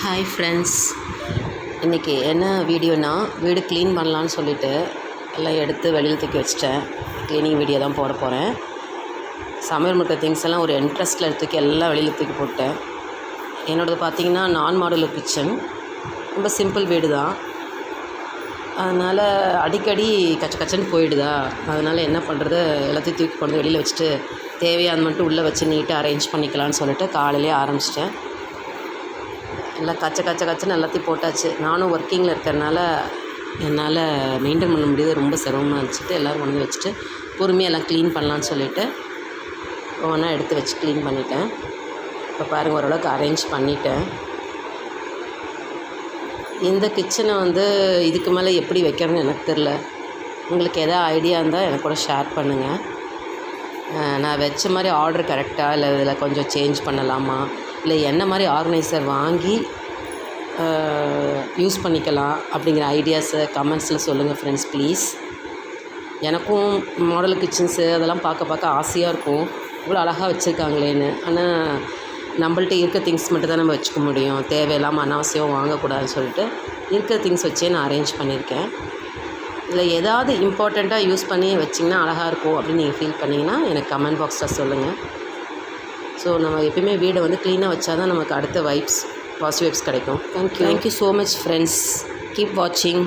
Hi friends, இன்றைக்கி என்ன வீடியோனா வீடு க்ளீன் பண்ணலான்னு சொல்லிவிட்டு எல்லாம் எடுத்து வெளியில் தூக்கி வச்சிட்டேன். க்ளீனிங் வீடியோ தான் போட போகிறேன். சமையல் முட்டை திங்ஸ் எல்லாம் ஒரு இன்ட்ரெஸ்ட்டில் தூக்கி எல்லாம் வெளியில் தூக்கி போட்டேன். என்னோடது பார்த்திங்கன்னா நான் மாடுலர் கிச்சன், ரொம்ப சிம்பிள் வீடு தான். அதனால் அடிக்கடி கச்ச கச்சன்னு போயிடுதா, அதனால் என்ன பண்ணுறது, எல்லாத்தையும் தூக்கி கொண்டு வெளியில் வச்சுட்டு தேவையானது மட்டும் உள்ளே வச்சு நீட்டாக அரேஞ்ச் பண்ணிக்கலான்னு சொல்லிட்டு காலையிலே ஆரம்பிச்சிட்டேன். எல்லாம் கச்சன்னு எல்லாத்தையும் போட்டாச்சு. நானும் ஒர்க்கிங்கில் இருக்கிறனால என்னால் மெயின்டைன் பண்ண முடியாது, ரொம்ப சிரமமாக இருந்துச்சுட்டு எல்லோரும் கொண்டு வச்சுட்டு பொறுமையாக எல்லாம் க்ளீன் பண்ணலான்னு சொல்லிவிட்டு ஒவ்வொன்றா எடுத்து வச்சு க்ளீன் பண்ணிட்டேன். இப்போ பாருங்கள், ஓரளவுக்கு அரேஞ்ச் பண்ணிட்டேன். இந்த கிச்சனை இதுக்கு மேலே எப்படி வைக்கிறதுன்னு எனக்கு தெரில. உங்களுக்கு எதாவது ஐடியா இருந்தால் எனக்கு கூட ஷேர் பண்ணுங்கள். நான் வச்ச மாதிரி ஆர்டர் கரெக்டாக, இல்லை இதில் கொஞ்சம் சேஞ்ச் பண்ணலாமா, இல்லை என்ன மாதிரி ஆர்கனைசர் வாங்கி யூஸ் பண்ணிக்கலாம் அப்படிங்கிற ஐடியாஸை கமெண்ட்ஸில் சொல்லுங்கள் ஃப்ரெண்ட்ஸ் ப்ளீஸ். எனக்கும் மாடல் கிச்சன்ஸு அதெல்லாம் பார்க்க ஆசையாக இருக்கும், இவ்வளோ அழகாக வச்சுருக்காங்களேன்னு. ஆனால் நம்மள்ட்ட இருக்க திங்ஸ் மட்டும் தான் நம்ம வச்சுக்க முடியும், தேவையில்லாமல் அனாவசியம் வாங்கக்கூடாதுன்னு சொல்லிட்டு இருக்கிற திங்ஸ் வச்சே நான் அரேஞ்ச் பண்ணியிருக்கேன். இதில் ஏதாவது இம்பார்ட்டண்ட்டாக யூஸ் பண்ணி வச்சிங்கன்னா அழகாக இருக்கும் அப்படின்னு நீங்கள் ஃபீல் பண்ணிங்கன்னா எனக்கு கமெண்ட் பாக்ஸில் சொல்லுங்கள். ஸோ நம்ம எப்பயுமே வீடை க்ளீனாக வச்சா தான் நமக்கு அடுத்த வைப்ஸ், பாசிட்டிவ் வைப்ஸ் கிடைக்கும். Thank you so much friends. Keep வாட்சிங்.